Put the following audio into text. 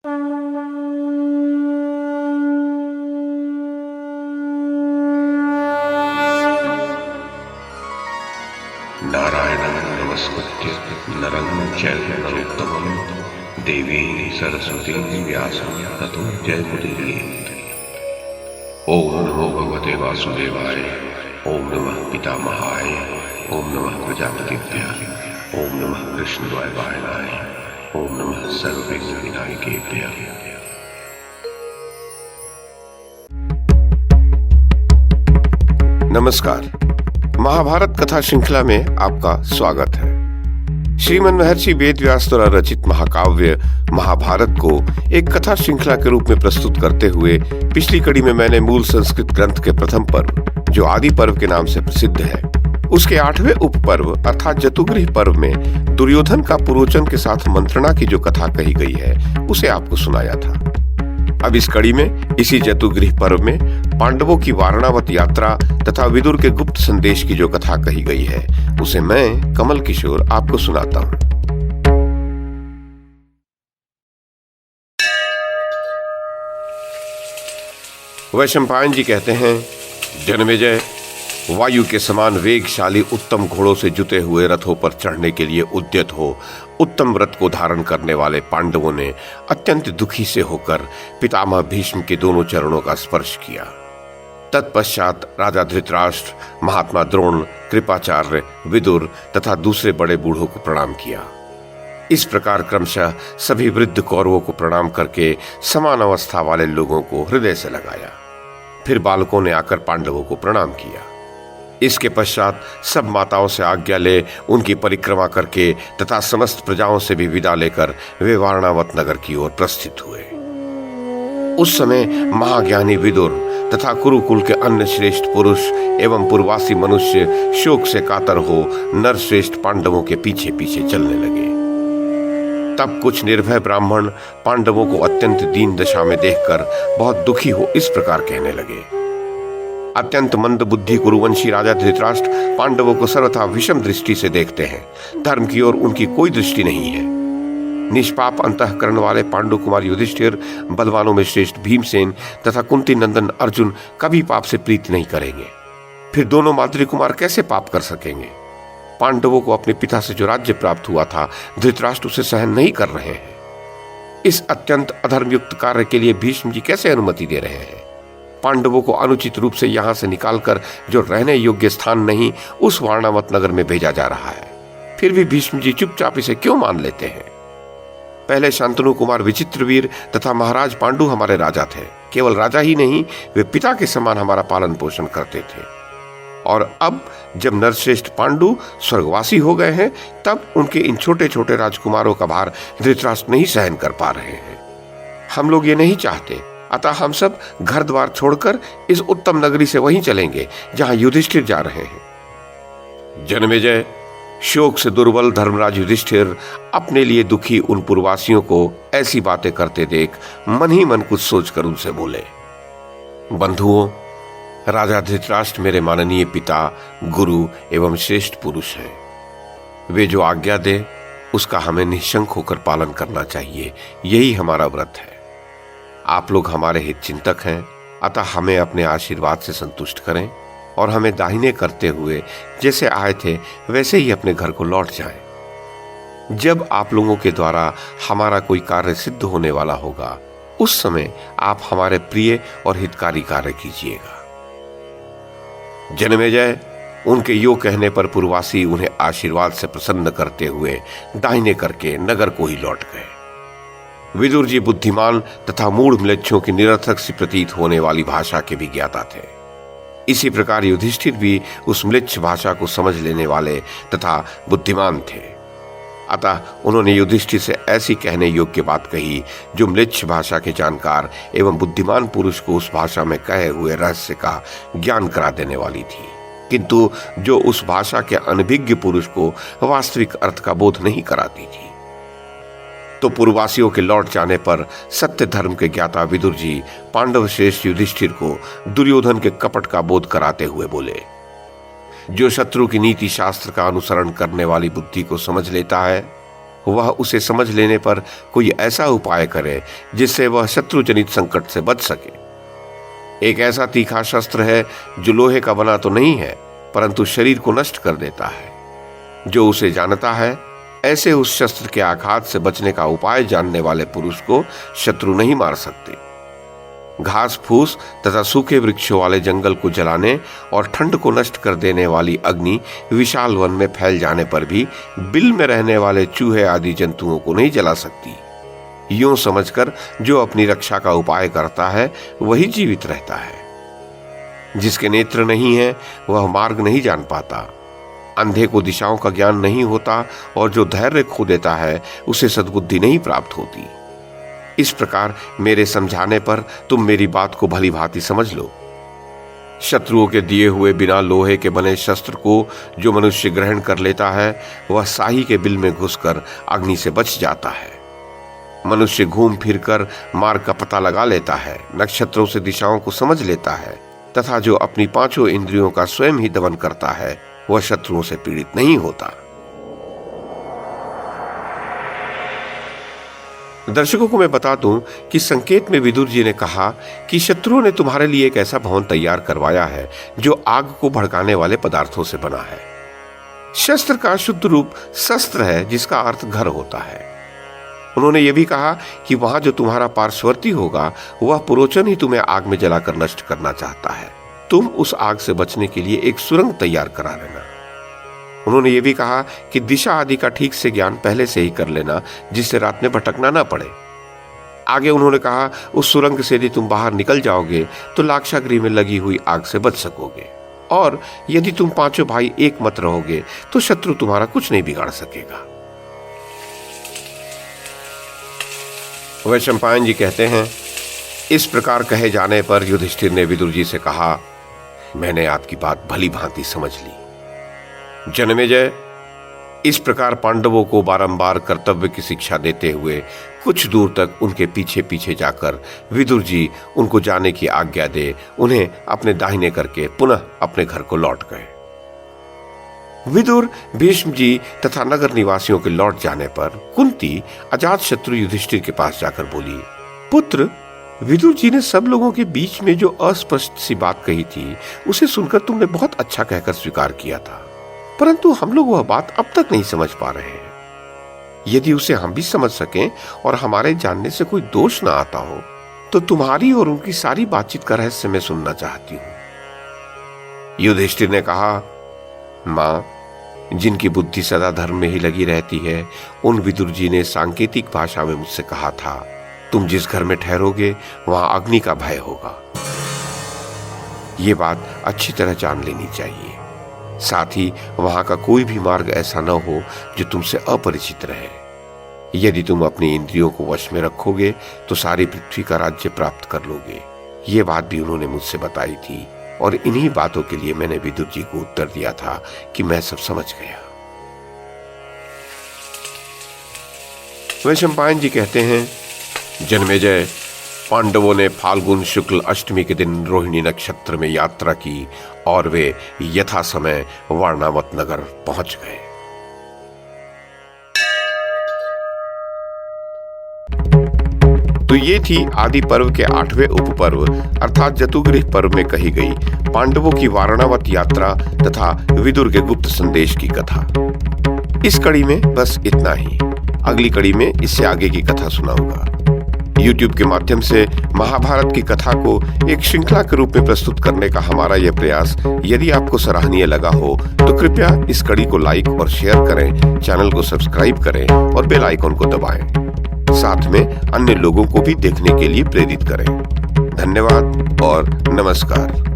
नारायणं नमस्कृत्य नरं चैव नरोत्तमं देवीं सरस्वतीं व्यासं ततो जयमुदीरयेत्। ओम नमो भगवते वासुदेवाय, ओम नमः पितामहाय, ओम नमः प्रजापतिभ्यः, ओम नमः कृष्णद्वैपायनाय, ओम नमः सर्वविघ्नविनायकेभ्यः। नमस्कार। महाभारत कथा श्रृंखला में आपका स्वागत है। श्रीमन महर्षि वेद व्यास द्वारा रचित महाकाव्य महाभारत को एक कथा श्रृंखला के रूप में प्रस्तुत करते हुए पिछली कड़ी में मैंने मूल संस्कृत ग्रंथ के प्रथम पर्व, जो आदि पर्व के नाम से प्रसिद्ध है, उसके 8वें उपपर्व अर्थात जतुगृह पर्व में दुर्योधन का पुरोचन के साथ मंत्रणा की जो कथा कही गई है उसे आपको सुनाया था। अब इस कड़ी में इसी जतुगृह पर्व में पांडवों की वारणावत यात्रा तथा विदुर के गुप्त संदेश की जो कथा कही गई है उसे मैं कमल किशोर आपको सुनाता हूँ। वैशंपायन जी कहते हैं, जन्मेजय, वायु के समान वेगशाली उत्तम घोड़ों से जुते हुए रथों पर चढ़ने के लिए उद्यत हो उत्तम व्रत को धारण करने वाले पांडवों ने अत्यंत दुखी से होकर पितामह भीष्म के दोनों चरणों का स्पर्श किया। तत्पश्चात राजा धृतराष्ट्र, महात्मा द्रोण, कृपाचार्य, विदुर तथा दूसरे बड़े बूढ़ों को प्रणाम किया। इस प्रकार क्रमशः सभी वृद्ध कौरवों को प्रणाम करके समान अवस्था वाले लोगों को हृदय से लगाया। फिर बालकों ने आकर पांडवों को प्रणाम किया। इसके पश्चात सब माताओं से आज्ञा ले उनकी परिक्रमा करके तथा समस्त प्रजाओं से भी विदा लेकर वे वारणावत नगर की ओर प्रस्थित हुए। उस समय महाज्ञानी विदुर तथा कुरुकुल के अन्य श्रेष्ठ पुरुष एवं पूर्वासी मनुष्य शोक से कातर हो नरश्रेष्ठ पांडवों के पीछे पीछे चलने लगे। तब कुछ निर्भय ब्राह्मण पांडवों को अत्यंत दीन दशा में देखकर बहुत दुखी हो इस प्रकार कहने लगे। अत्यंत मंद बुद्धि कुरुवंशी राजा धृतराष्ट्र पांडवों को सर्वथा विषम दृष्टि से देखते हैं। धर्म की ओर उनकी कोई दृष्टि नहीं है। निष्पाप अंतःकरण वाले पांडु कुमार युधिष्ठिर, बलवानों में श्रेष्ठ भीमसेन तथा कुंती नंदन अर्जुन कभी पाप से प्रीति नहीं करेंगे। फिर दोनों माद्री कुमार कैसे पाप कर सकेंगे? पांडवों को अपने पिता से जो राज्य प्राप्त हुआ था, धृतराष्ट्र उसे सहन नहीं कर रहे हैं। इस अत्यंत अधर्मयुक्त कार्य के लिए भीष्म जी कैसे अनुमति दे रहे हैं? पांडवों को अनुचित रूप से यहां से निकालकर जो रहने योग्य स्थान नहीं उस वारणावत नगर में भेजा जा रहा है। फिर भी भीष्म जी चुपचाप इसे क्यों मान लेते हैं? पहले शांतनु कुमार विचित्रवीर तथा महाराज पांडु हमारे राजा थे। केवल राजा ही नहीं, वे पिता के समान हमारा पालन पोषण करते थे। और अब जब नरश्रेष्ठ पांडु स्वर्गवासी हो गए हैं, तब उनके इन छोटे छोटे राजकुमारों का भार धृतराष्ट्र नहीं सहन कर पा रहे हैं। हम लोग ये नहीं चाहते, अतः हम सब घर द्वार छोड़कर इस उत्तम नगरी से वहीं चलेंगे जहां युधिष्ठिर जा रहे हैं। जन्मेजय, शोक से दुर्बल धर्मराज युधिष्ठिर अपने लिए दुखी उन पूर्ववासियों को ऐसी बातें करते देख मन ही मन कुछ सोचकर उनसे बोले, बंधुओं, राजा धृतराष्ट्र मेरे माननीय पिता, गुरु एवं श्रेष्ठ पुरुष हैं। वे जो आज्ञा दे उसका हमें निःशंक होकर पालन करना चाहिए। यही हमारा व्रत है। आप लोग हमारे हित चिंतक हैं, अतः हमें अपने आशीर्वाद से संतुष्ट करें और हमें दाहिने करते हुए जैसे आए थे वैसे ही अपने घर को लौट जाएं। जब आप लोगों के द्वारा हमारा कोई कार्य सिद्ध होने वाला होगा, उस समय आप हमारे प्रिय और हितकारी कार्य कीजिएगा। जन्मेजय, उनके यो कहने पर पूर्ववासी उन्हें आशीर्वाद से प्रसन्न करते हुए दाहिने करके नगर को ही लौट गए। विदुर जी बुद्धिमान तथा मूढ़ म्लेच्छों की निरर्थक सी प्रतीत होने वाली भाषा के भी ज्ञाता थे। इसी प्रकार युधिष्ठिर भी उस म्लेच्छ भाषा को समझ लेने वाले तथा बुद्धिमान थे। अतः उन्होंने युधिष्ठिर से ऐसी कहने योग्य बात कही जो म्लेच्छ भाषा के जानकार एवं बुद्धिमान पुरुष को उस भाषा में कहे हुए रहस्य का ज्ञान करा देने वाली थी, किंतु जो उस भाषा के अनभिज्ञ पुरुष को वास्तविक अर्थ का बोध नहीं कराती थी। तो पूर्ववासियों के लौट जाने पर सत्य धर्म के ज्ञाता विदुर जी पांडव श्रेष्ठ युधिष्ठिर को दुर्योधन के कपट का बोध कराते हुए बोले, जो शत्रु की नीति शास्त्र का अनुसरण करने वाली बुद्धि को समझ लेता है, वह उसे समझ लेने पर कोई ऐसा उपाय करे जिससे वह शत्रु जनित संकट से बच सके। एक ऐसा तीखा शस्त्र है जो लोहे का बना तो नहीं है, परंतु शरीर को नष्ट कर देता है। जो उसे जानता है, ऐसे उस शस्त्र के आघात से बचने का उपाय जानने वाले पुरुष को शत्रु नहीं मार सकते। घास फूस तथा सूखे वृक्षों वाले जंगल को जलाने और ठंड को नष्ट कर देने वाली अग्नि विशाल वन में फैल जाने पर भी बिल में रहने वाले चूहे आदि जंतुओं को नहीं जला सकती। यूं समझकर जो अपनी रक्षा का उपाय करता है वही जीवित रहता है। जिसके नेत्र नहीं है वह मार्ग नहीं जान पाता। अंधे को दिशाओं का ज्ञान नहीं होता और जो धैर्य खो देता है उसे सद्बुद्धि नहीं प्राप्त होती। इस प्रकार मेरे समझाने पर तुम मेरी बात को भली भांति समझ लो। शत्रुओं के दिए हुए बिना लोहे के बने शस्त्र को जो मनुष्य ग्रहण कर लेता है वह साही के बिल में घुसकर अग्नि से बच जाता है। मनुष्य घूम फिरकर मार्ग का पता लगा लेता है, नक्षत्रों से दिशाओं को समझ लेता है तथा जो अपनी पांचों इंद्रियों का स्वयं ही दमन करता है वह शत्रुओं से पीड़ित नहीं होता। दर्शकों को मैं बता दूं कि संकेत में विदुर जी ने कहा कि शत्रुओं ने तुम्हारे लिए एक ऐसा भवन तैयार करवाया है जो आग को भड़काने वाले पदार्थों से बना है। शस्त्र का शुद्ध रूप शस्त्र है जिसका अर्थ घर होता है। उन्होंने यह भी कहा कि वहां जो तुम्हारा पार्श्वर्ती होगा वह पुरोचन ही तुम्हें आग में जलाकर नष्ट करना चाहता है। तुम उस आग से बचने के लिए एक सुरंग तैयार करा लेना। उन्होंने ये भी कहा कि दिशा आदि का ठीक से ज्ञान पहले से ही कर लेना जिससे रात में भटकना ना पड़े। आगे उन्होंने कहा उस सुरंग से यदि तुम बाहर निकल जाओगे तो लाक्षागृह में लगी हुई आग से बच सकोगे, और यदि तुम पांचों भाई एक मत रहोगे तो शत्रु तुम्हारा कुछ नहीं बिगाड़ सकेगा। वैशंपायन जी कहते हैं, इस प्रकार कहे जाने पर युधिष्ठिर ने विदुर जी से कहा, मैंने आपकी बात भली भांति समझ ली। जन्मेजय, इस प्रकार पांडवों को बारंबार कर्तव्य की शिक्षा देते हुए कुछ दूर तक उनके पीछे पीछे जाकर विदुर जी उनको जाने की आज्ञा दे उन्हें अपने दाहिने करके पुनः अपने घर को लौट गए। विदुर, भीष्म जी तथा नगर निवासियों के लौट जाने पर कुंती अजातशत्रु युधिष्ठिर के पास जाकर बोली, पुत्र, विदुर जी ने सब लोगों के बीच में जो अस्पष्ट सी बात कही थी उसे सुनकर तुमने बहुत अच्छा कहकर स्वीकार किया था, परंतु हम लोग वह बात अब तक नहीं समझ पा रहे हैं। यदि उसे हम भी समझ सकें और हमारे जानने से कोई दोष ना आता हो तो तुम्हारी और उनकी सारी बातचीत का रहस्य मैं सुनना चाहती हूं। युधिष्ठिर ने कहा, मां, जिनकी बुद्धि सदा धर्म में ही लगी रहती है उन विदुर जी ने सांकेतिक भाषा में मुझसे कहा था, तुम जिस घर में ठहरोगे वहां अग्नि का भय होगा। ये बात अच्छी तरह जान लेनी चाहिए। साथ ही वहां का कोई भी मार्ग ऐसा न हो जो तुमसे अपरिचित रहे। यदि तुम अपनी इंद्रियों को वश में रखोगे तो सारी पृथ्वी का राज्य प्राप्त कर लोगे। ये बात भी उन्होंने मुझसे बताई थी और इन्हीं बातों के लिए मैंने विदुर जी को उत्तर दिया था कि मैं सब समझ गया। वैशंपायन जी कहते हैं, जन्मेजय, पांडवों ने फाल्गुन शुक्ल अष्टमी के दिन रोहिणी नक्षत्र में यात्रा की और वे यथा समय वारणावत नगर पहुंच गए। तो ये थी आदि पर्व के 8वें उपपर्व अर्थात जतुगृह पर्व में कही गई पांडवों की वारणावत यात्रा तथा विदुर के गुप्त संदेश की कथा। इस कड़ी में बस इतना ही। अगली कड़ी में इससे आगे की कथा सुनाऊंगा। YouTube के माध्यम से महाभारत की कथा को एक श्रृंखला के रूप में प्रस्तुत करने का हमारा यह प्रयास यदि आपको सराहनीय लगा हो तो कृपया इस कड़ी को लाइक और शेयर करें, चैनल को सब्सक्राइब करें और बेल आइकन को दबाएं। साथ में अन्य लोगों को भी देखने के लिए प्रेरित करें। धन्यवाद और नमस्कार।